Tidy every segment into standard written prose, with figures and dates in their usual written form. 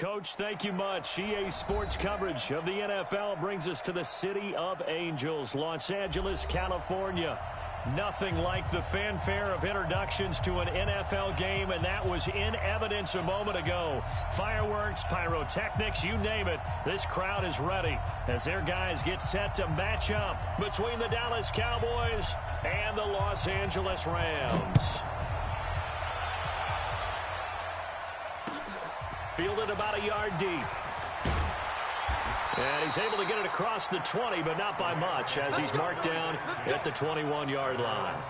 Coach, thank you much. EA Sports coverage of the NFL brings us to the City of Angels, Los Angeles, California. Nothing like the fanfare of introductions to an NFL game, and that was in evidence a moment ago. Fireworks, pyrotechnics, you name it. This crowd is ready as their guys get set to match up between the Dallas Cowboys and the Los Angeles Rams. Fielded about a yard deep. And he's able to get it across the 20, but not by much, as he's marked down at the 21-yard line.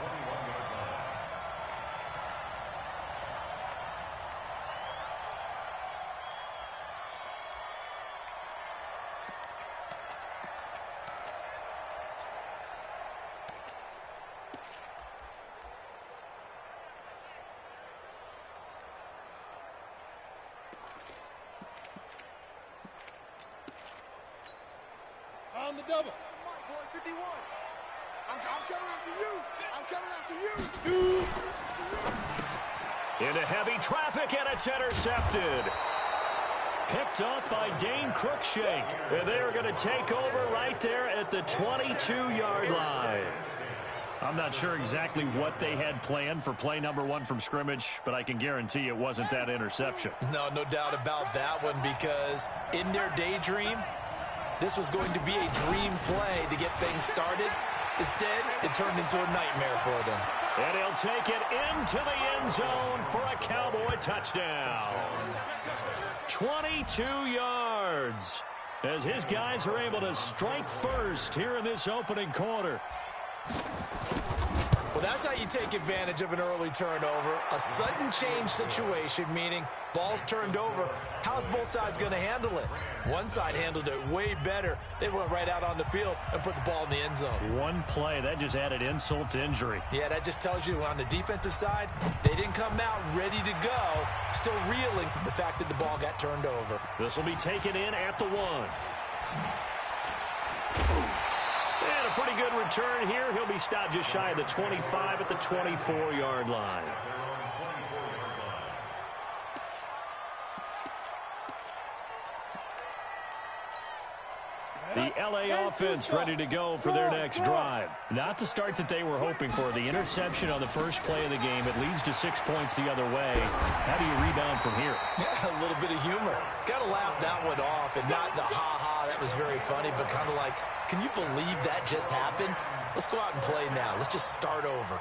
On the double. Boy, 51. I'm coming after you. Into heavy traffic, and it's intercepted. Picked up by Dane Cruikshank. And they are going to take over right there at the 22-yard line. I'm not sure exactly what they had planned for play number one from scrimmage, but I can guarantee it wasn't that interception. No doubt about that one, because in their daydream, this was going to be a dream play to get things started. Instead, it turned into a nightmare for them. And he'll take it into the end zone for a Cowboy touchdown. 22 yards as his guys are able to strike first here in this opening quarter. Well, that's how you take advantage of an early turnover. A sudden change situation, meaning ball's turned over. How's both sides going to handle it? One side handled it way better. They went right out on the field and put the ball in the end zone. One play, that just added insult to injury. Yeah, that just tells you on the defensive side, they didn't come out ready to go, still reeling from the fact that the ball got turned over. This will be taken in at the 1. And a pretty good return here. He'll be stopped just shy of the 25 at the 24-yard line. The LA offense ready to go for their next drive. Not the start that they were hoping for. The interception on the first play of the game. It leads to 6 points the other way. How do you rebound from here? Yeah, a little bit of humor. Got to laugh that one off, and not the ha-ha, that was very funny, but kind of like, can you believe that just happened? Let's go out and play now. Let's just start over.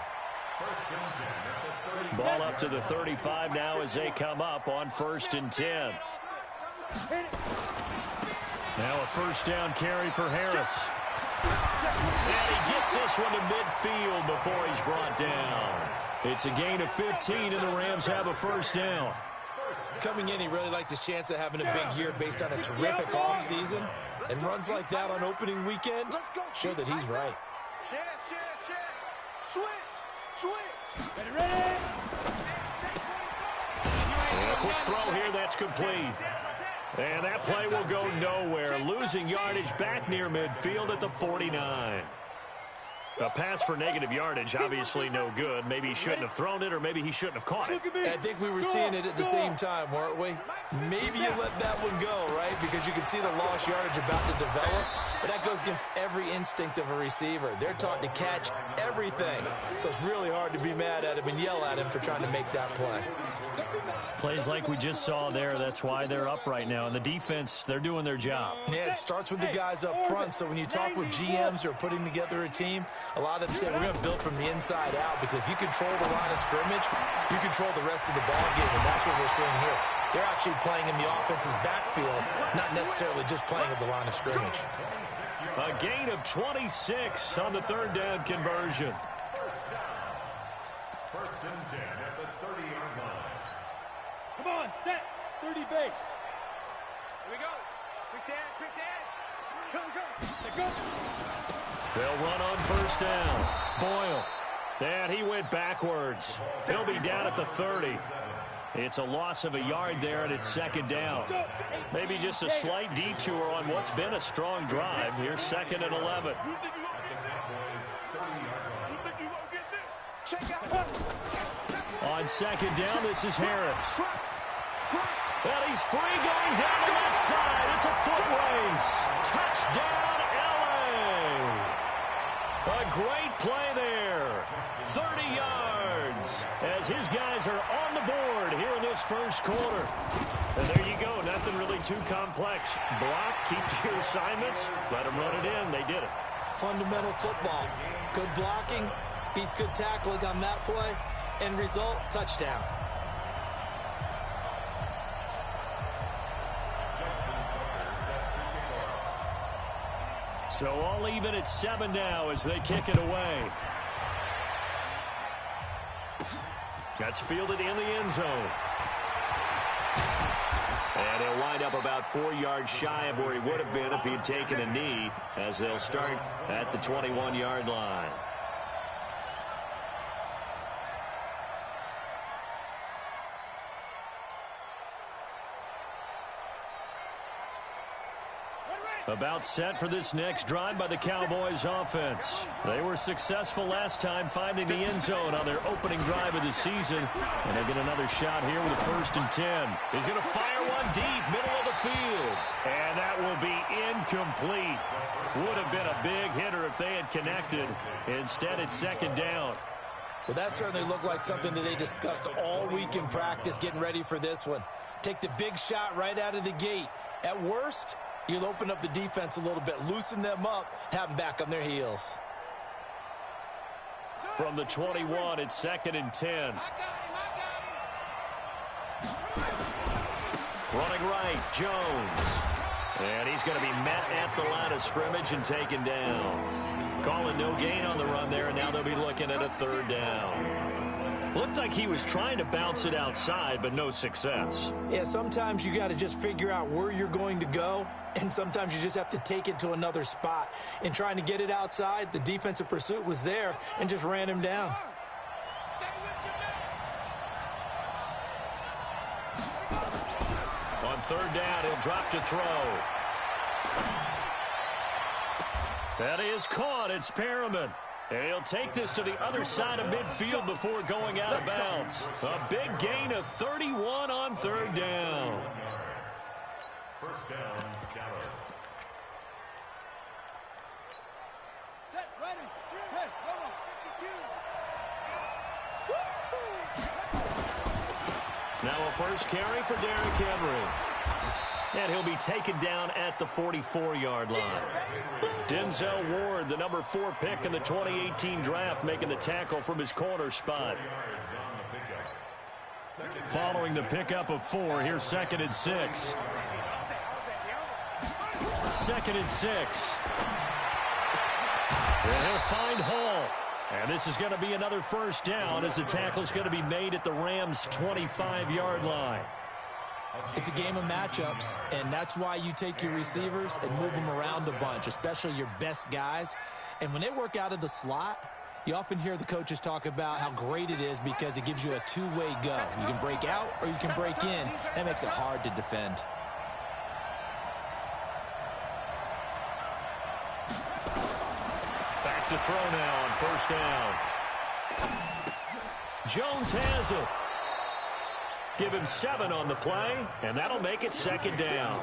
Ball up to the 35 now as they come up on 1st and 10. Now a first down carry for Harris. And he gets this one to midfield before he's brought down. It's a gain of 15, and the Rams have a first down. Coming in, he really liked his chance of having a big year based on a terrific offseason. And runs like that on opening weekend show that he's right. Switch. Ready. And a quick throw here, that's complete. And that play will go nowhere. Losing yardage back near midfield at the 49. A pass for negative yardage, obviously no good. Maybe he shouldn't have thrown it, or maybe he shouldn't have caught it. I think we were seeing it at the same time, weren't we? Maybe you let that one go, right? Because you can see the lost yardage about to develop. But that goes against every instinct of a receiver. They're taught to catch everything. So it's really hard to be mad at him and yell at him for trying to make that play. Plays like we just saw there, that's why they're up right now. And the defense, they're doing their job. Yeah, it starts with the guys up front. So when you talk with GMs who are putting together a team, a lot of them say we're going to build from the inside out, because if you control the line of scrimmage, you control the rest of the ball game, and that's what we're seeing here. They're actually playing in the offense's backfield, not necessarily just playing at the line of scrimmage. A gain of 26 on the 3rd down conversion. First and 10 at the 30-yard line. Come on, set. 30 base. Here we go. Quick dance. Go. They'll run on 1st down. Boyle. And he went backwards. He'll be down at the 30. It's a loss of a yard there, and it's 2nd down. Maybe just a slight detour on what's been a strong drive. Here's 2nd and 11. On 2nd down, this is Harris. And he's free going down the left side. It's a foot race. Touchdown, L.A. A great play there. 30 yards as his guys are on the board here in this first quarter. And there you go. Nothing really too complex. Block, keep to your assignments, let them run it in. They did it. Fundamental football. Good blocking beats good tackling on that play. End result, touchdown. So all even at 7 now as they kick it away. That's fielded in the end zone. And he'll wind up about 4 yards shy of where he would have been if he'd taken a knee, as they'll start at the 21-yard line. About set for this next drive by the Cowboys offense. They were successful last time finding the end zone on their opening drive of the season. And they get another shot here with a 1st and 10. He's going to fire one deep, middle of the field. And that will be incomplete. Would have been a big hitter if they had connected. Instead, it's 2nd down. Well, that certainly looked like something that they discussed all week in practice getting ready for this one. Take the big shot right out of the gate. At worst, you'll open up the defense a little bit, loosen them up, have them back on their heels. From the 21, it's 2nd and 10. Running right, Jones. And he's going to be met at the line of scrimmage and taken down. Calling no gain on the run there, and now they'll be looking at a 3rd down. Looked like he was trying to bounce it outside, but no success. Yeah, sometimes you got to just figure out where you're going to go, and sometimes you just have to take it to another spot. In trying to get it outside, the defensive pursuit was there and just ran him down. On 3rd down, he'll drop to throw. That is caught. It's Perriman. And he'll take this to the other side of midfield before going out of bounds. A big gain of 31 on 3rd down. 1st down, Dallas. Set, ready. Hey, hold on. 52. Now a 1st carry for Derrick Henry. And he'll be taken down at the 44-yard line. Denzel Ward, the number 4 pick in the 2018 draft, making the tackle from his corner spot. Following the pickup of 4, here's 2nd and 6. 2nd and 6. And he'll find Hall. And this is going to be another 1st down as the tackle's going to be made at the Rams' 25-yard line. It's a game of matchups, and that's why you take your receivers and move them around a bunch, especially your best guys. And when they work out of the slot, you often hear the coaches talk about how great it is because it gives you a two-way go. You can break out or you can break in. That makes it hard to defend. Back to throw now on 1st down. Jones has it. Give him 7 on the play, and that'll make it 2nd down.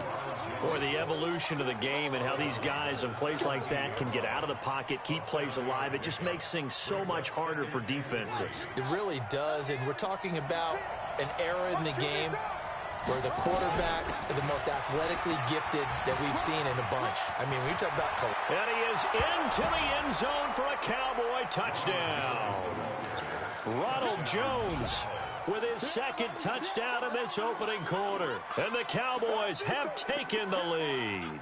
Boy, the evolution of the game and how these guys in plays like that can get out of the pocket, keep plays alive, it just makes things so much harder for defenses. It really does, and we're talking about an era in the game where the quarterbacks are the most athletically gifted that we've seen in a bunch. I mean, when you talk about... And he is into the end zone for a Cowboy touchdown. Ronald Jones with his 2nd touchdown in this opening quarter. And the Cowboys have taken the lead.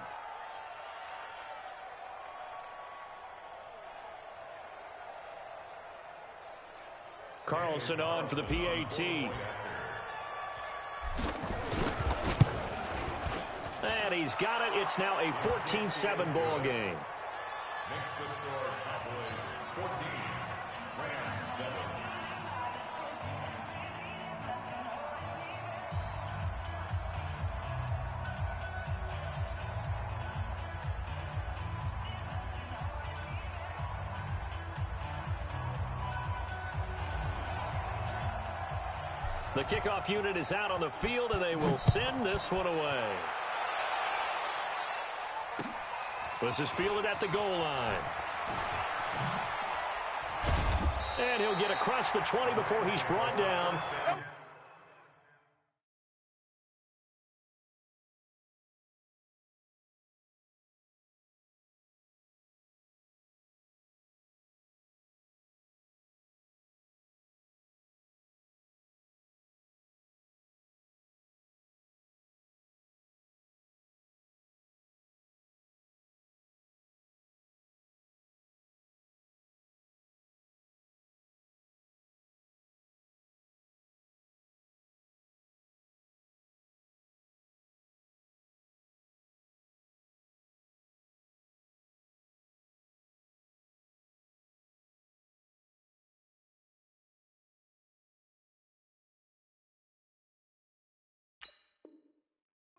Carlson on for the PAT. And he's got it. It's now a 14-7 ball game. Makes the score Cowboys 14, Rams 7. The kickoff unit is out on the field, and they will send this one away. This is fielded at the goal line. And he'll get across the 20 before he's brought down.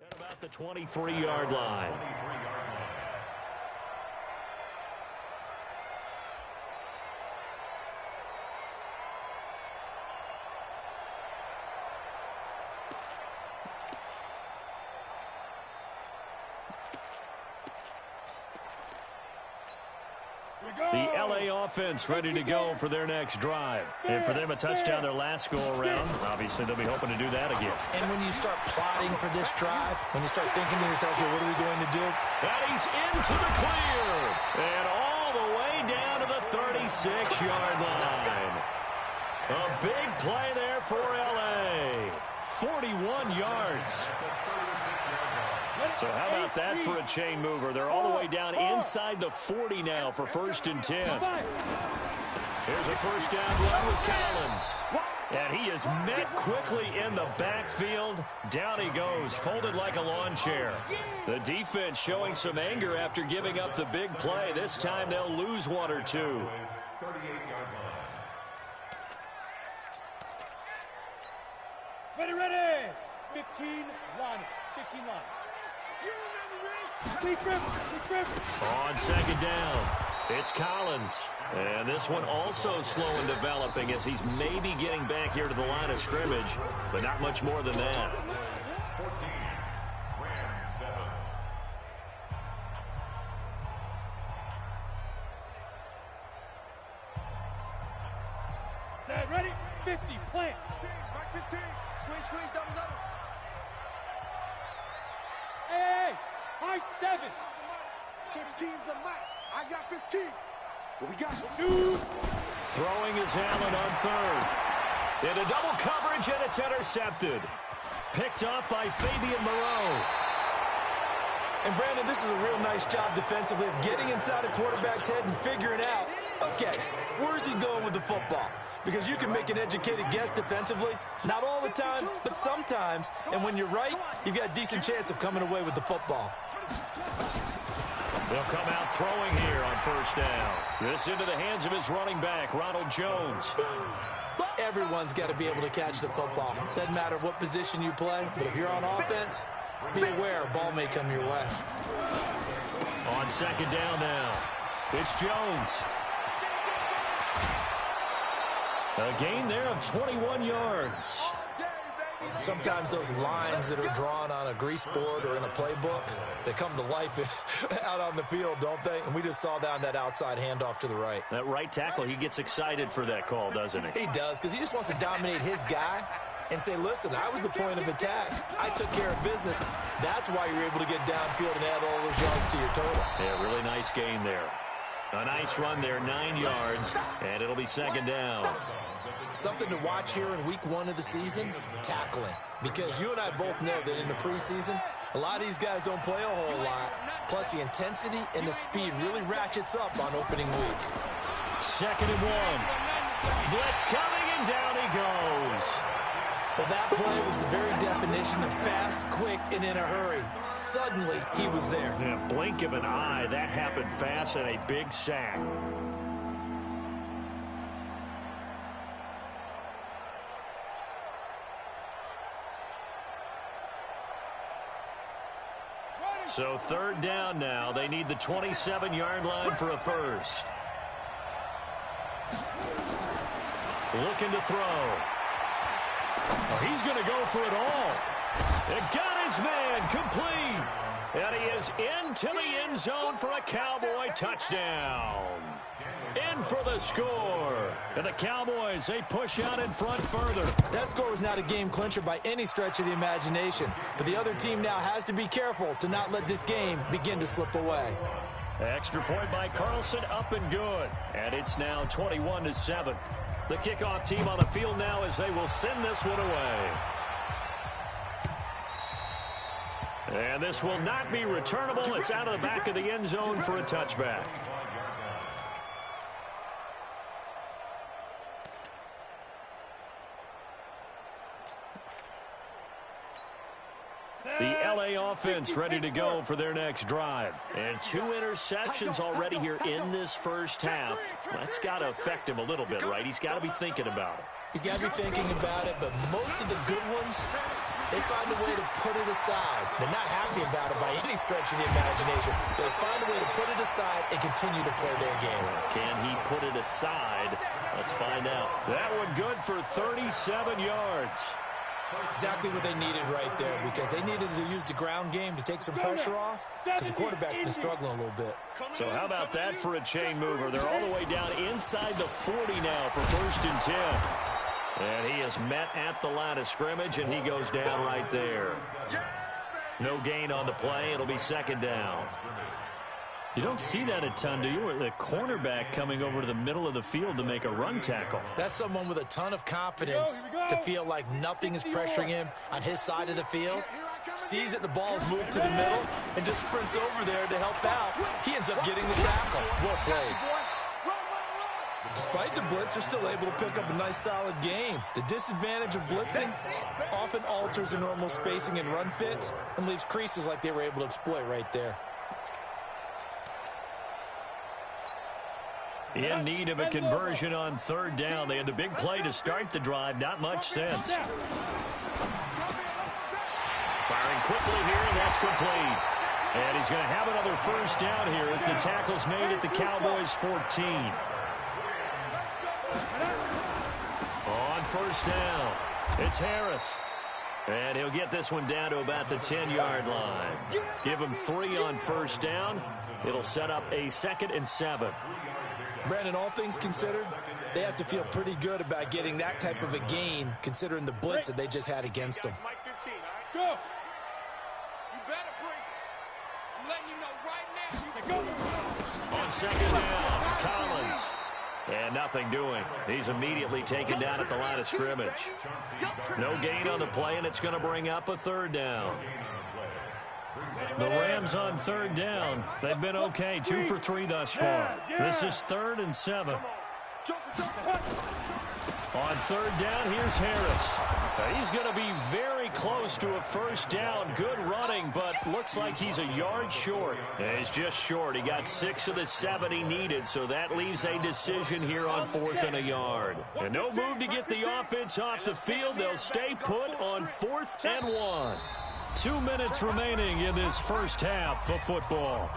At about the 23-yard line. The LA offense ready to go for their next drive. And for them, a touchdown their last go-around. Obviously, they'll be hoping to do that again. And when you start plotting for this drive, when you start thinking to yourself, what are we going to do? And he's into the clear. And all the way down to the 36-yard line. A big play there for LA. 41 yards. So how about that for a chain mover? They're all the way down inside the 40 now for 1st and 10. Here's a first down run with Collins. And he is met quickly in the backfield. Down he goes, folded like a lawn chair. The defense showing some anger after giving up the big play. This time they'll lose one or two. Ready. 15 line. 15 line. On second down, it's Collins. And this one also slow in developing as he's maybe getting back here to the line of scrimmage, but not much more than that. Set, ready, 50, plant. Back 15, squeeze, double. Hey, high 7. 15's the mic. I got 15. What we got? 2. Throwing is Allen on third. Into double coverage, and it's intercepted. Picked off by Fabian Moreau. And, Brandon, this is a real nice job defensively of getting inside a quarterback's head and figuring out, okay, where's he going with the football? Because you can make an educated guess defensively. Not all the time, but sometimes. And when you're right, you've got a decent chance of coming away with the football. They'll come out throwing here on first down. This into the hands of his running back, Ronald Jones. Everyone's got to be able to catch the football. Doesn't matter what position you play, but if you're on offense, be aware a ball may come your way. On second down now, it's Jones. A gain there of 21 yards. Sometimes those lines that are drawn on a grease board or in a playbook, they come to life out on the field, don't they? And we just saw that on that outside handoff to the right. That right tackle, he gets excited for that call, doesn't he? He does, because he just wants to dominate his guy and say, listen, I was the point of attack. I took care of business. That's why you're able to get downfield and add all those yards to your total. Yeah, really nice gain there. A nice run there, 9 yards, and it'll be second down. Something to watch here in week 1 of the season, tackling. Because you and I both know that in the preseason, a lot of these guys don't play a whole lot. Plus, the intensity and the speed really ratchets up on opening week. Second and 1. Blitz coming, and down he goes. Well, that play was the very definition of fast, quick, and in a hurry. Suddenly, he was there. Yeah, blink of an eye, that happened fast, and a big sack. So third down now. They need the 27-yard line for a first. Looking to throw. Oh, he's going to go for it all. It got his man complete. And he is into the end zone for a Cowboy touchdown. In for the score. And the Cowboys, they push out in front further. That score was not a game clincher by any stretch of the imagination. But the other team now has to be careful to not let this game begin to slip away. Extra point by Carlson, up and good. And it's now 21-7. The kickoff team on the field now as they will send this one away. And this will not be returnable. It's out of the back of the end zone for a touchback. The LA offense ready to go for their next drive. And 2 interceptions already here in this first half. That's got to affect him a little bit, right? He's got to be thinking about it. He's got to be thinking about it, but most of the good ones, they find a way to put it aside. They're not happy about it by any stretch of the imagination. They find a way to put it aside and continue to play their game. Can he put it aside? Let's find out. That one good for 37 yards. Exactly what they needed right there, because they needed to use the ground game to take some pressure off, because the quarterback's been struggling a little bit. So how about that for a chain mover? They're all the way down inside the 40 now for 1st and 10. And he is met at the line of scrimmage, and he goes down right there. No gain on the play. It'll be 2nd down. You don't see that a ton, do you? Or the cornerback coming over to the middle of the field to make a run tackle. That's someone with a ton of confidence to feel like nothing is pressuring him on his side of the field. Sees that the ball's moved to the middle and just sprints over there to help out. He ends up getting the tackle. Well played. Despite the blitz, they're still able to pick up a nice, solid game. The disadvantage of blitzing often alters the normal spacing and run fits and leaves creases like they were able to exploit right there. In need of a conversion on 3rd down. They had the big play to start the drive. Not much sense. Firing quickly here, and that's complete. And he's going to have another 1st down here as the tackle's made at the Cowboys' 14. On 1st down, it's Harris. And he'll get this one down to about the 10-yard line. Give him 3 on 1st down. It'll set up a 2nd and 7. Brandon, all things considered, they have to feel pretty good about getting that type of a gain, considering the blitz that they just had against them. Go. You better break. I'm letting you know right now. Go. On 2nd down, Collins. And nothing doing. He's immediately taken down at the line of scrimmage. No gain on the play, and it's going to bring up a 3rd down. The Rams on 3rd down. They've been okay, 2 for 3 thus far. This is 3rd and 7. On 3rd down, here's Harris. He's going to be very close to a 1st down. Good running, but looks like he's a yard short. He's just short. He got 6 of the 7 he needed, so that leaves a decision here on 4th and a yard. And no move to get the offense off the field. They'll stay put on 4th and 1. 2 minutes remaining in this first half of football.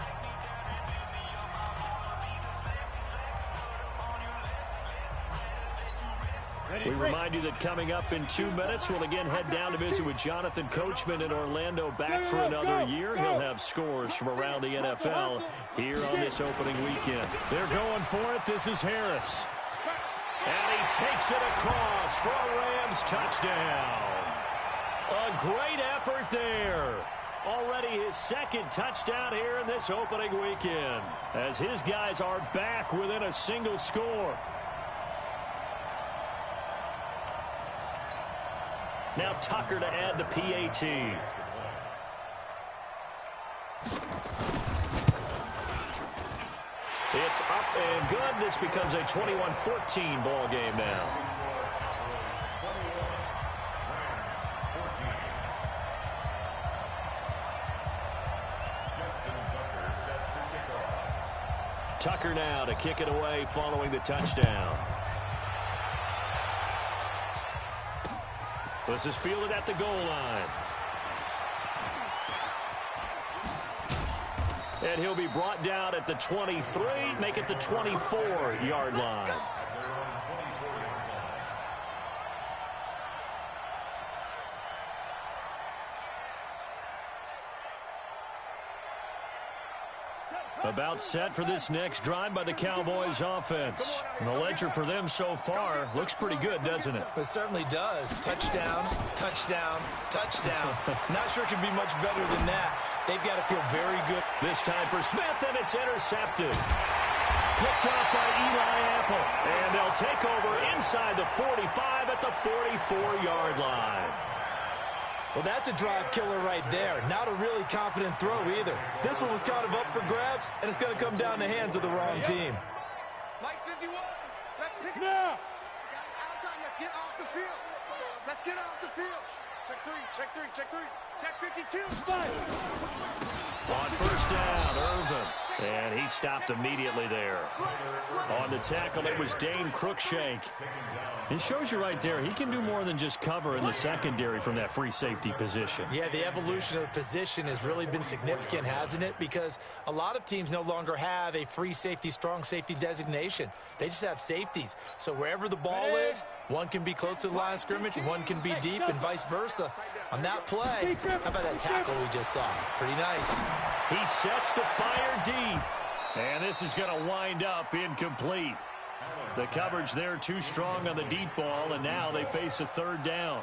We remind you that coming up in 2 minutes, we'll again head down to visit with Jonathan Coachman in Orlando, back for another year. He'll have scores from around the NFL here on this opening weekend. They're going for it. This is Harris. And he takes it across for a Rams touchdown. A great effort there. Already his 2nd touchdown here in this opening weekend, as his guys are back within a single score. Now Tucker to add the PAT. It's up and good. This becomes a 21-14 ball game now. Tucker now to kick it away following the touchdown. This is fielded at the goal line. And he'll be brought down at the 23, make it the 24-yard line. About set for this next drive by the Cowboys offense. And the ledger for them so far looks pretty good, doesn't it? It certainly does. Touchdown, touchdown, touchdown. Not sure it can be much better than that. They've got to feel very good. This time for Smith, and it's intercepted. Picked off by Eli Apple. And they'll take over inside the 45 at the 44-yard line. Well, that's a drive killer right there. Not a really confident throw either. This one was kind of up for grabs, and it's going to come down the hands of the wrong team. Mike 51, let's pick it up. Guys, out of time, let's get off the field. Let's get off the field. Check three, check three, check three. Check 52, fight. On first down, Irvin. And he stopped immediately there. On the tackle, it was Dane Cruikshank. It shows you right there, he can do more than just cover in the secondary from that free safety position. Yeah, the evolution of the position has really been significant, hasn't it? Because a lot of teams no longer have a free safety, strong safety designation. They just have safeties. So wherever the ball is, one can be close to the line of scrimmage, one can be deep, and vice versa. On that play, how about that tackle we just saw? Pretty nice. He sets to fire deep. And this is going to wind up incomplete. The coverage there too strong on the deep ball, and now they face a third down.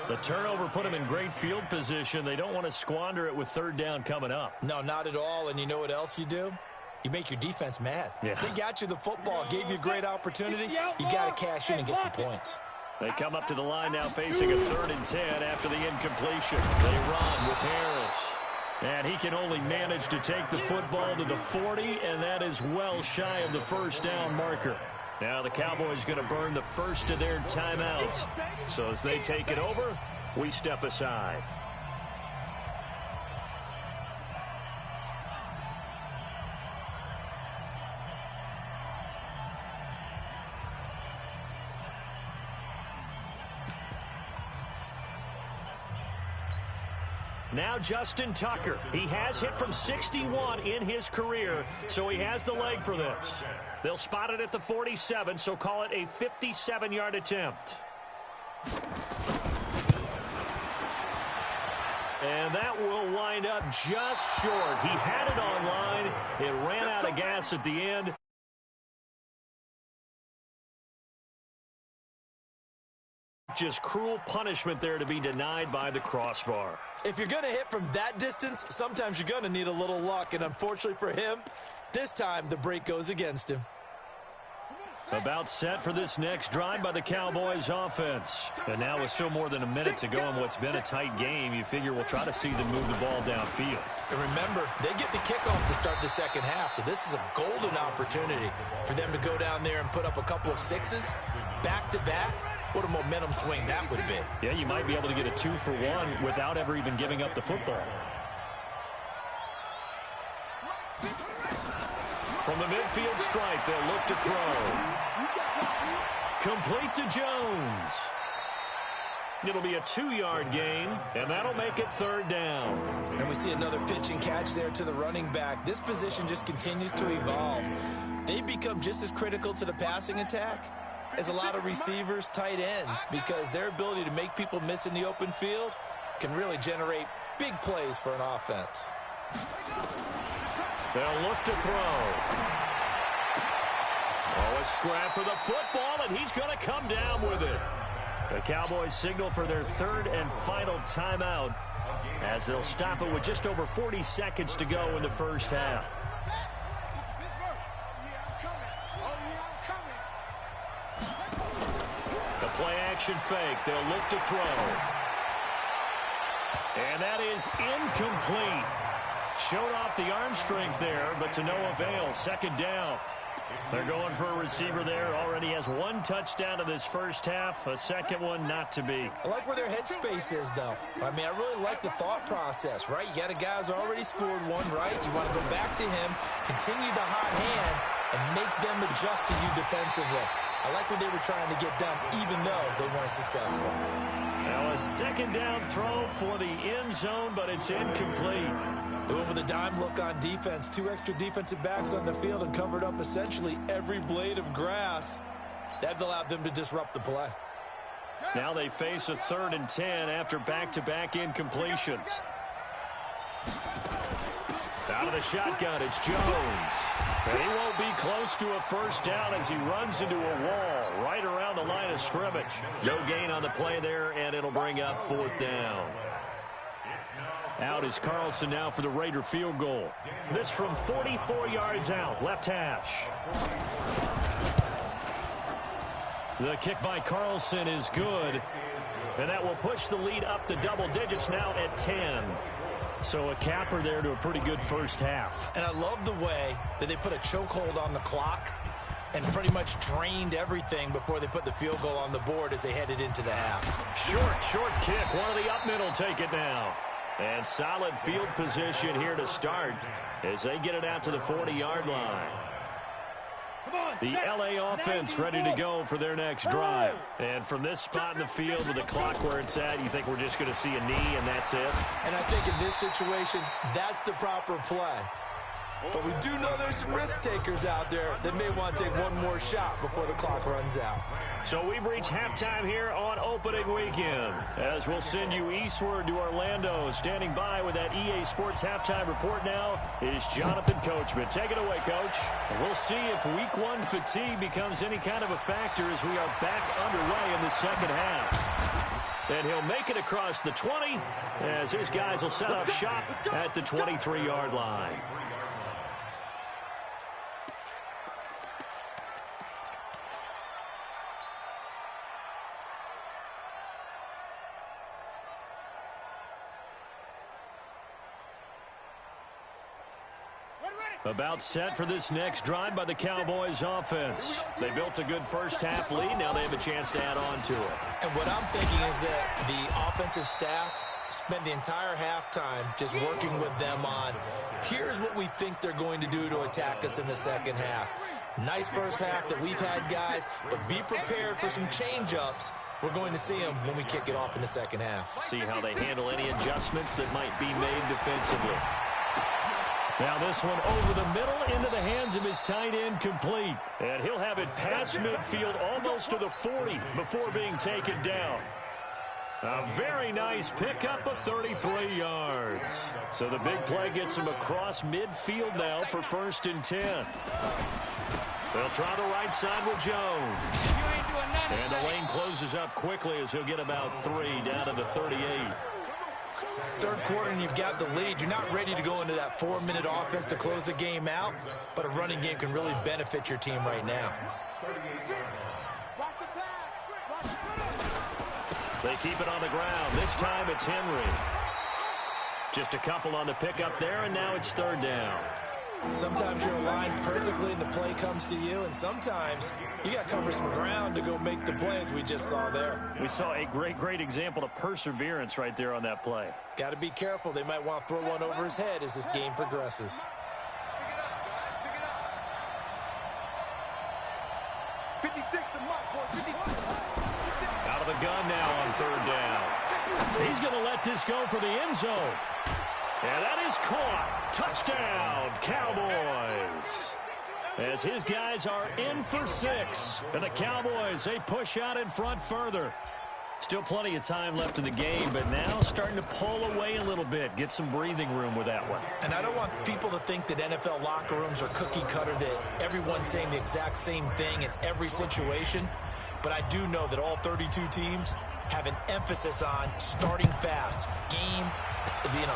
The turnover put them in great field position. They don't want to squander it with third down coming up. No, not at all. And you know what else you do? You make your defense mad. Yeah. They got you the football, gave you a great opportunity. You got to cash in and get some points. They come up to the line now facing a 3rd and 10 after the incompletion. They run with Harris. And he can only manage to take the football to the 40, and that is well shy of the first down marker. Now the Cowboys going to burn the first of their timeouts. So as they take it over, we step aside. Now Justin Tucker. He has hit from 61 in his career, so he has the leg for this. They'll spot it at the 47, so call it a 57-yard attempt. And that will wind up just short. He had it on line. It ran out of gas at the end. Just cruel punishment there to be denied by the crossbar. If you're going to hit from that distance, sometimes you're going to need a little luck. And unfortunately for him, this time the break goes against him. About set for this next drive by the Cowboys offense. And now with still more than a minute to go in what's been a tight game, you figure we'll try to see them move the ball downfield. And remember, they get the kickoff to start the second half, so this is a golden opportunity for them to go down there and put up a couple of sixes back-to-back. What a momentum swing that would be. Yeah, you might be able to get a 2-for-1 without ever even giving up the football. From the midfield stripe, they'll look to throw. Complete to Jones. It'll be a 2-yard gain, and that'll make it 3rd down. And we see another pitch and catch there to the running back. This position just continues to evolve. They become just as critical to the passing attack as a lot of receivers, tight ends, because their ability to make people miss in the open field can really generate big plays for an offense. They'll look to throw. Oh, a scrap for the football, and he's going to come down with it. The Cowboys signal for their 3rd and final timeout as they'll stop it with just over 40 seconds to go in the first half. The play-action fake. They'll look to throw. And that is incomplete. Showed off the arm strength there, but to no avail. 2nd down. They're going for a receiver there. Already has 1 touchdown in this first half. A second one not to be. I like where their headspace is, though. I mean, I really like the thought process, right? You got a guy who's already scored 1, right? You want to go back to him, continue the hot hand, and make them adjust to you defensively. I like what they were trying to get done, even though they weren't successful. Now a 2nd down throw for the end zone, but it's incomplete. Doing with a dime look on defense. 2 extra defensive backs on the field and covered up essentially every blade of grass. That allowed them to disrupt the play. Now they face a 3rd and 10 after back-to-back incompletions. Out of the shotgun, it's Jones. And he won't be close to a first down as he runs into a wall right around the line of scrimmage. No gain on the play there, and it'll bring up 4th down. Out is Carlson now for the Raider field goal. This from 44 yards out, left hash. The kick by Carlson is good, and that will push the lead up to double digits now at 10. So a capper there to a pretty good first half. And I love the way that they put a chokehold on the clock and pretty much drained everything before they put the field goal on the board as they headed into the half. Short kick. One of the up middle take it now. And solid field position here to start as they get it out to the 40-yard line. The LA offense ready to go for their next drive. And from this spot in the field with the clock where it's at, you think we're just going to see a knee and that's it? And I think in this situation, that's the proper play. But we do know there's some risk takers out there that may want to take one more shot before the clock runs out. So we've reached halftime here on opening weekend, as we'll send you eastward to Orlando. Standing by with that EA Sports halftime report now is Jonathan Coachman. Take it away, Coach. We'll see if week 1 fatigue becomes any kind of a factor as we are back underway in the second half. And he'll make it across the 20 as his guys will set up shop at the 23-yard line. About set for this next drive by the Cowboys offense. They built a good first half lead. Now they have a chance to add on to it. And what I'm thinking is that the offensive staff spent the entire halftime just working with them on, here's what we think they're going to do to attack us in the second half. Nice first half that we've had, guys, but be prepared for some change-ups. We're going to see them when we kick it off in the second half. See how they handle any adjustments that might be made defensively. Now this one over the middle into the hands of his tight end, complete. And he'll have it past midfield almost to the 40 before being taken down. A very nice pickup of 33 yards. So the big play gets him across midfield now for 1st and 10. They'll try the right side with Jones. And the lane closes up quickly as he'll get about 3 down to the 38. Third quarter and you've got the lead. You're not ready to go into that 4-minute offense to close the game out, but a running game can really benefit your team right now. They keep it on the ground. This time it's Henry. Just a couple on the pickup there, and now it's 3rd down. Sometimes you're aligned perfectly and the play comes to you, and sometimes you got to cover some ground to go make the play, as we just saw there. We saw a great example of perseverance right there on that play. Got to be careful. They might want to throw one over his head as this game progresses. Out of the gun now on 3rd down. He's going to let this go for the end zone. And that is caught. Touchdown, Cowboys. As his guys are in for 6. And the Cowboys, they push out in front further. Still plenty of time left in the game, but now starting to pull away a little bit. Get some breathing room with that one. And I don't want people to think that NFL locker rooms are cookie cutter, that everyone's saying the exact same thing in every situation. But I do know that all 32 teams have an emphasis on starting fast. Game,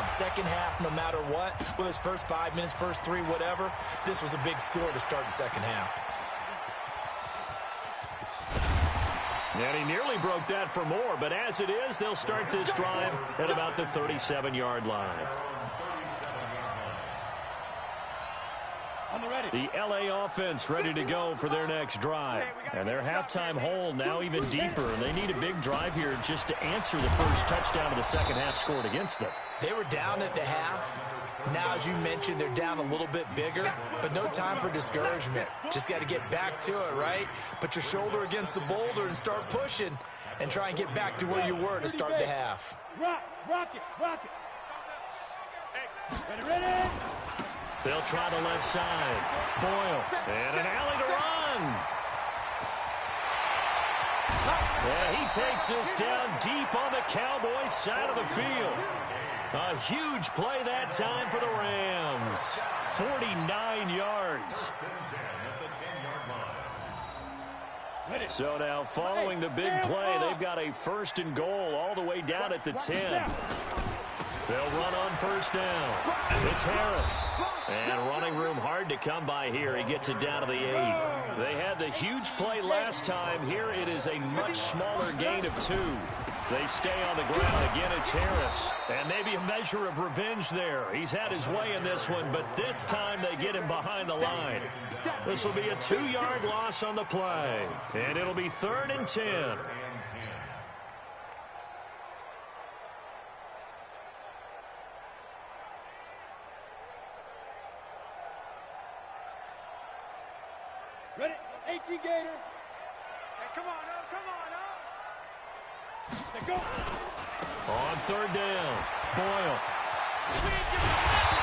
second half, no matter what. Whether it's first 5 minutes, first 3, whatever. This was a big score to start the second half. And he nearly broke that for more, but as it is, they'll start this drive at about the 37-yard line. The LA offense ready to go for their next drive. And their halftime hole now even deeper, and they need a big drive here just to answer the first touchdown of the second half scored against them. They were down at the half. Now, as you mentioned, they're down a little bit bigger, but no time for discouragement. Just got to get back to it, right? Put your shoulder against the boulder and start pushing and try and get back to where you were to start the half. Rock it. Ready? They'll try the left side. Boyle. And an alley to run. Yeah, he takes this down deep on the Cowboys side of the field. A huge play that time for the Rams. 49 yards. So now following the big play, they've got a 1st and goal all the way down at the 10. They'll run on 1st down. It's Harris. And running room hard to come by here. He gets it down to the 8. They had the huge play last time. Here it is a much smaller gain of 2. They stay on the ground. Again, it's Harris. And maybe a measure of revenge there. He's had his way in this one, but this time they get him behind the line. This will be a 2-yard loss on the play. And it'll be 3rd and 10. Ready? 18 Gator. Hey, come on up, come on up. Let's go. On 3rd down, Boyle.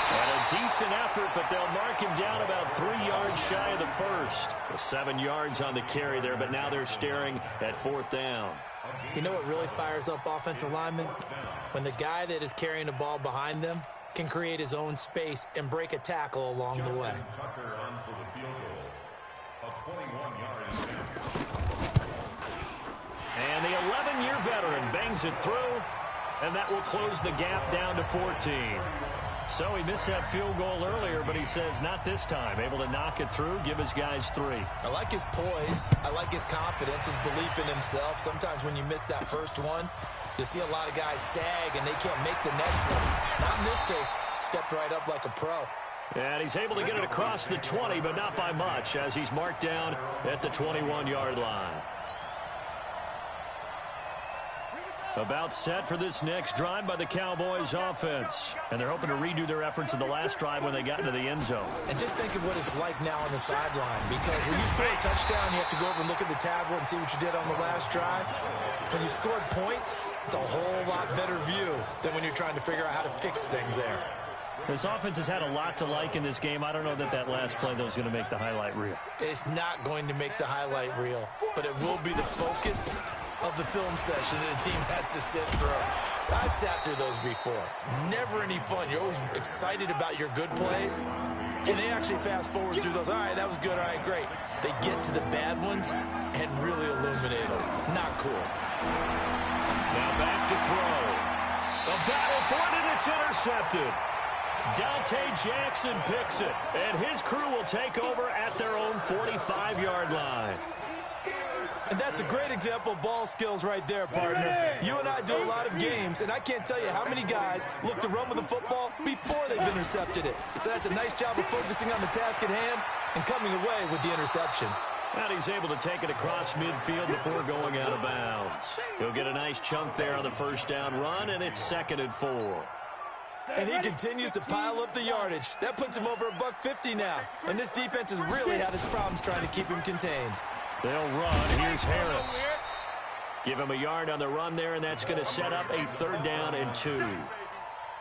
And a decent effort, but they'll mark him down about 3 yards shy of the 1st. 7 yards on the carry there, but now they're staring at 4th down. You know what really fires up offensive linemen? When the guy that is carrying the ball behind them can create his own space and break a tackle along the way. And the 11-year veteran bangs it through, and that will close the gap down to 14. So he missed that field goal earlier, but he says not this time. Able to knock it through, give his guys 3. I like his poise. I like his confidence, his belief in himself. Sometimes when you miss that first one, you see a lot of guys sag, and they can't make the next one. Not in this case. Stepped right up like a pro. And he's able to get it across the 20, but not by much, as he's marked down at the 21-yard line. About set for this next drive by the Cowboys offense. And they're hoping to redo their efforts in the last drive when they got into the end zone. And just think of what it's like now on the sideline. Because when you score a touchdown, you have to go over and look at the tablet and see what you did on the last drive. When you scored points, it's a whole lot better view than when you're trying to figure out how to fix things there. This offense has had a lot to like in this game. I don't know that last play, though, is going to make the highlight reel. It's not going to make the highlight reel, but it will be the focus of the film session that the team has to sit through. I've sat through those before. Never any fun. You're always excited about your good plays, and they actually fast forward through those. All right, that was good. All right, great. They get to the bad ones and really illuminate them. Not cool. Now back to throw. A battle for it, and it's intercepted. Dante Jackson picks it, and his crew will take over at their own 45-yard line. And that's a great example of ball skills right there, partner. You and I do a lot of games, and I can't tell you how many guys look to run with the football before they've intercepted it. So that's a nice job of focusing on the task at hand and coming away with the interception. And he's able to take it across midfield before going out of bounds. He'll get a nice chunk there on the 1st down run, and it's 2nd and 4. And he continues to pile up the yardage. That puts him over $150 now. And this defense has really had its problems trying to keep him contained. They'll run. Here's Harris. Give him a yard on the run there, and that's going to set up a 3rd down and 2.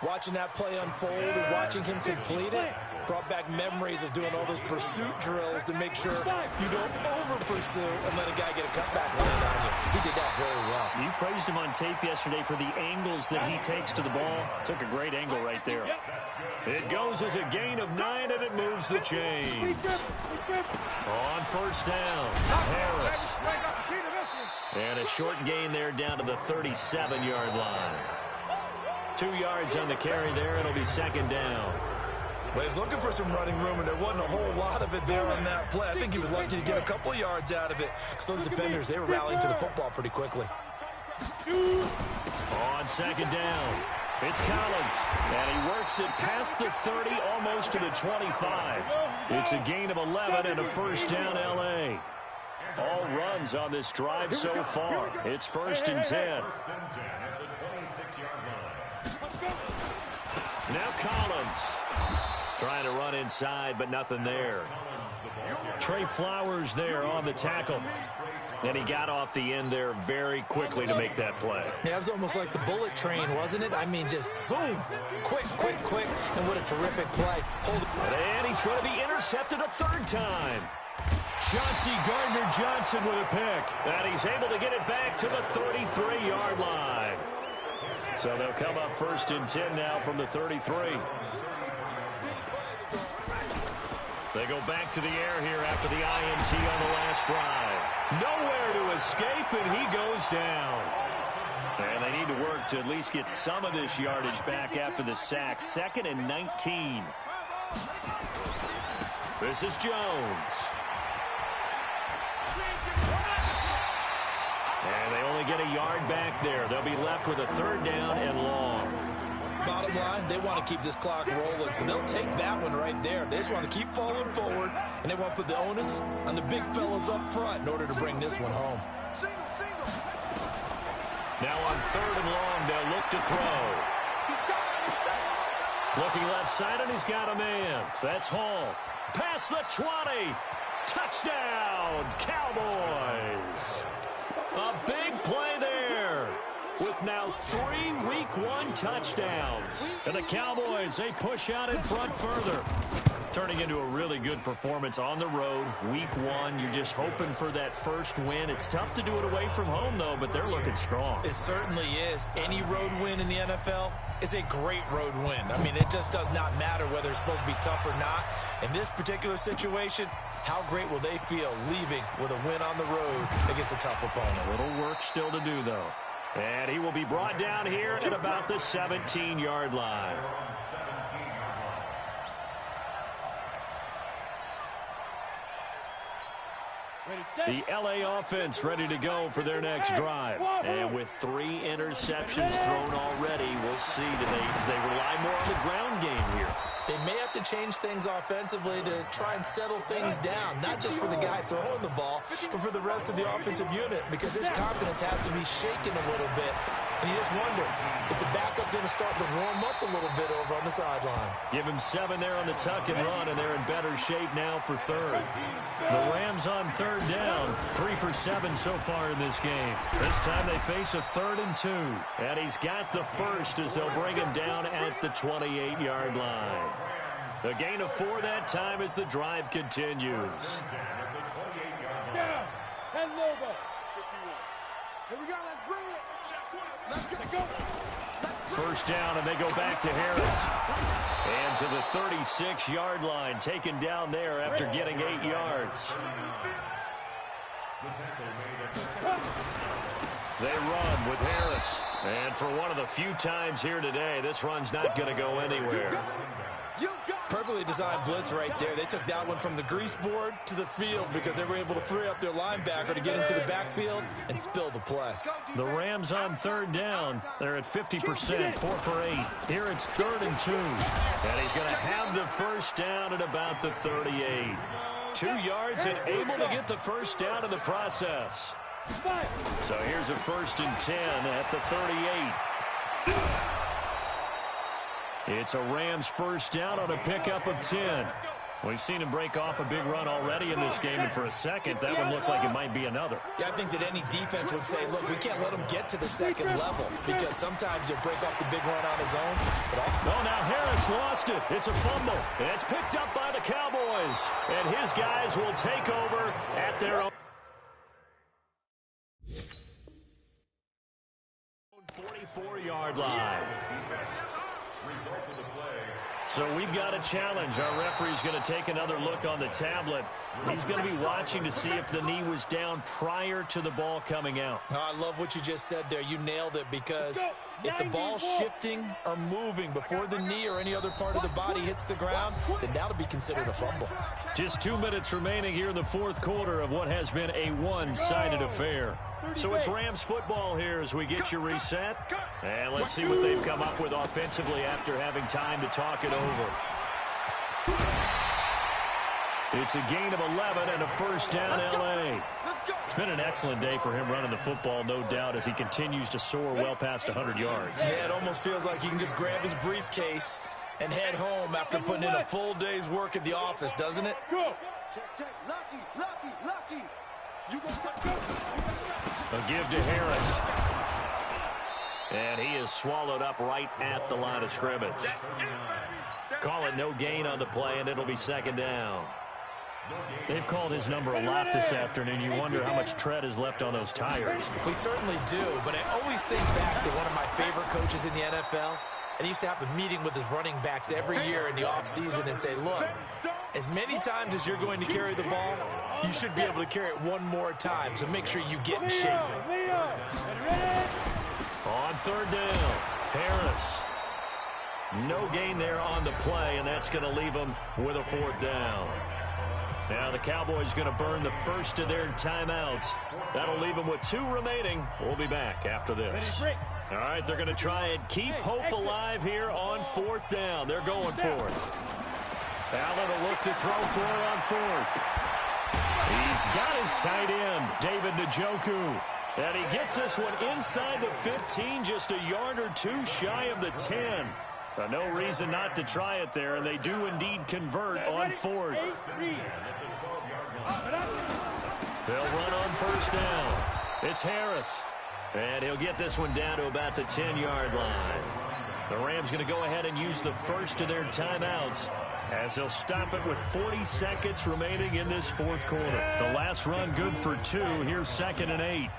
Watching that play unfold and watching him complete it brought back memories of doing all those pursuit drills to make sure you don't over-pursue and let a guy get a cutback land on you. He did that very well. You praised him on tape yesterday for the angles that he takes to the ball. Took a great angle right there. It goes as a gain of 9, and it moves the chains. On 1st down, Harris. And a short gain there down to the 37-yard line. 2 yards on the carry there. It'll be 2nd down. Well, he was looking for some running room, and there wasn't a whole lot of it there on that play. I think he was lucky to get a couple of yards out of it because those defenders, they were rallying to the football pretty quickly. On 2nd down, it's Collins, and he works it past the 30, almost to the 25. It's a gain of 11 and a 1st down, L.A. All runs on this drive so far. It's 1st and 10. Now Collins trying to run inside, but nothing there. Trey Flowers there on the tackle. And he got off the end there very quickly to make that play. Yeah, it was almost like the bullet train, wasn't it? I mean, just zoom. Quick, quick, quick. And what a terrific play. And he's going to be intercepted a 3rd time. Chauncey Gardner-Johnson with a pick. And he's able to get it back to the 33-yard line. So they'll come up 1st and 10 now from the 33. They go back to the air here after the INT on the last drive. Nowhere to escape, and he goes down. And they need to work to at least get some of this yardage back after the sack. 2nd and 19. This is Jones. And they only get a yard back there. They'll be left with a 3rd down and long. Bottom line, they want to keep this clock rolling, so they'll take that one right there. They just want to keep falling forward, and they want to put the onus on the big fellas up front in order to bring this one home. Now on 3rd and long, they'll look to throw. Looking left side, and he's got a man. That's Hall. Past the 20. Touchdown, Cowboys. A big play there. With now 3 Week 1 touchdowns. And the Cowboys, they push out in front further. Turning into a really good performance on the road. Week 1, you're just hoping for that first win. It's tough to do it away from home, though, but they're looking strong. It certainly is. Any road win in the NFL is a great road win. I mean, it just does not matter whether it's supposed to be tough or not. In this particular situation, how great will they feel leaving with a win on the road against a tough opponent? A little work still to do, though. And he will be brought down here at about the 17-yard line. The LA offense ready to go for their next drive. And with 3 interceptions thrown already, we'll see. Do they rely more on the ground game here? They may have to change things offensively to try and settle things down, not just for the guy throwing the ball, but for the rest of the offensive unit, because his confidence has to be shaken a little bit. And you just wonder, is the backup going to start to warm up a little bit over on the sideline? Give him 7 there on the tuck and run, and they're in better shape now for 3rd. The Rams on 3rd down, 3 for 7 so far in this game. This time they face a 3rd and 2. And he's got the first as they'll bring him down at the 28-yard line. A gain of 4 that time as the drive continues. Down. 10 over. 51. Here we go. Let's bring it. Let's go. First down, and they go back to Harris. And to the 36-yard line, taken down there after getting 8 yards. They run with Harris. And for one of the few times here today, this run's not going to go anywhere. Perfectly designed blitz right there. They took that one from the grease board to the field because they were able to free up their linebacker to get into the backfield and spill the play. The Rams on 3rd down. They're at 50%, 4 for 8. Here it's 3rd and 2. And he's going to have the first down at about the 38. 2 yards and able to get the first down in the process. So here's a 1st and 10 at the 38. It's a Rams first down on a pickup of 10. We've seen him break off a big run already in this game, and for a second, that one looked like it might be another. Yeah, I think that any defense would say, look, we can't let him get to the 2nd level because sometimes he'll break off the big run on his own. Oh, now Harris lost it. It's a fumble, and it's picked up by the Cowboys. And his guys will take over at their own 44-yard line. So we've got a challenge. Our referee's going to take another look on the tablet. He's going to be watching to see if the knee was down prior to the ball coming out. Oh, I love what you just said there. You nailed it, because if the ball's shifting or moving before the knee or any other part of the body hits the ground, then that'll be considered a fumble. Just 2 minutes remaining here in the 4th quarter of what has been a one-sided affair. So it's Rams football here as we get you reset. And let's see what they've come up with offensively after having time to talk it over. It's a gain of 11 and a first down, L.A. It's been an excellent day for him running the football, no doubt, as he continues to soar well past 100 yards. Yeah, it almost feels like he can just grab his briefcase and head home after putting in a full day's work at the office, doesn't it? Go. Check. Lucky. You A give to Harris. And he is swallowed up right at the line of scrimmage. Call it no gain on the play, and it'll be 2nd down. They've called his number a lot this afternoon. You wonder how much tread is left on those tires. We certainly do, but I always think back to one of my favorite coaches in the NFL. And he used to have a meeting with his running backs every year in the offseason and say, look, as many times as you're going to carry the ball, you should be able to carry it one more time, so make sure you get in shape. On third down, Harris. No gain there on the play, and that's going to leave them with a fourth down. Now the Cowboys going to burn the first of their timeouts. That'll leave them with 2 remaining. We'll be back after this. All right, they're going to try and keep hope alive here on fourth down. They're going for it. Allen will look to throw for it on fourth. He's got his tight end, David Njoku. And he gets this one inside the 15, just a yard or 2 shy of the 10. No reason not to try it there, and they do indeed convert on fourth. They'll run on first down. It's Harris. And he'll get this one down to about the 10-yard line. The Rams going to go ahead and use the first of their timeouts as they'll stop it with 40 seconds remaining in this fourth quarter. The last run good for 2. Here's 2nd and 8.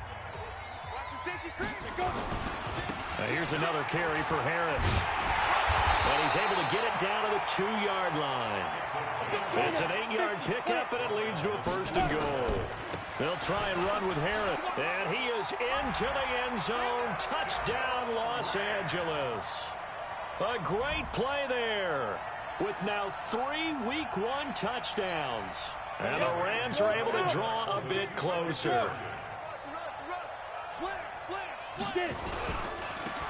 Now here's another carry for Harris. And he's able to get it down to the 2-yard line. It's an 8-yard pickup, and it leads to a first and goal. They'll try and run with Harris. And he is into the end zone. Touchdown, Los Angeles. A great play there with now 3 Week 1 touchdowns. And the Rams are able to draw a bit closer.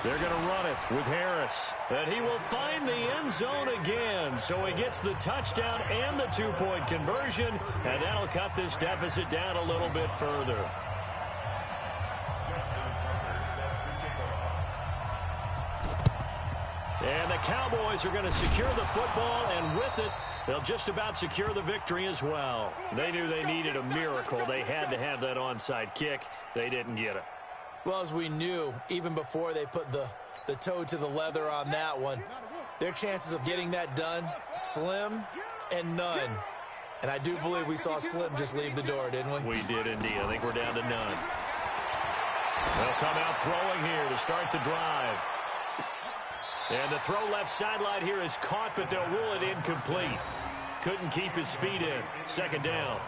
They're going to run it with Harris. And he will find the end zone again. So he gets the touchdown and the 2-point conversion. And that'll cut this deficit down a little bit further. And the Cowboys are going to secure the football, and with it, they'll just about secure the victory as well. They knew they needed a miracle. They had to have that onside kick. They didn't get it. Well, as we knew, even before they put the toe to the leather on that one, their chances of getting that done, slim and none. And I do believe we saw Slim just leave the door, didn't we? We did indeed. I think we're down to none. They'll come out throwing here to start the drive. And the throw left sideline here is caught, but they'll rule it incomplete. Couldn't keep his feet in. 2nd down.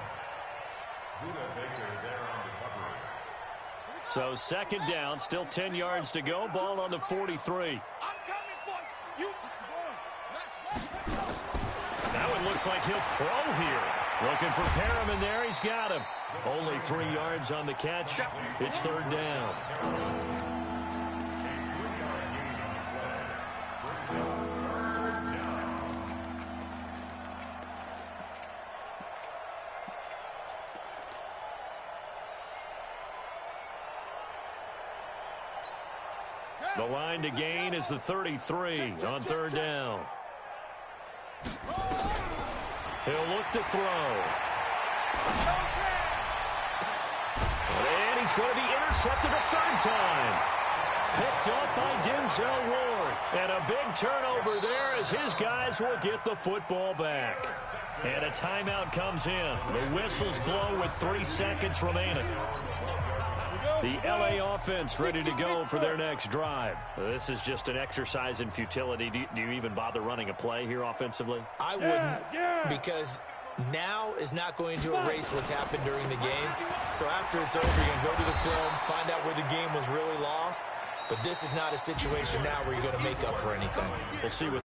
So 2nd down, still 10 yards to go. Ball on the 43. That one looks like he'll throw here. Looking for Perriman there. He's got him. Only 3 yards on the catch. It's 3rd down. The line to gain is the 33 on 3rd down. He'll look to throw. And he's going to be intercepted a 3rd time. Picked up by Denzel Ward. And a big turnover there as his guys will get the football back. And a timeout comes in. The whistles blow with 3 seconds remaining. The LA offense ready to go for their next drive. This is just an exercise in futility. Do you even bother running a play here offensively? I wouldn't, because now is not going to erase what's happened during the game. So after it's over, you're going to go to the film, find out where the game was really lost. But this is not a situation now where you're going to make up for anything. We'll see what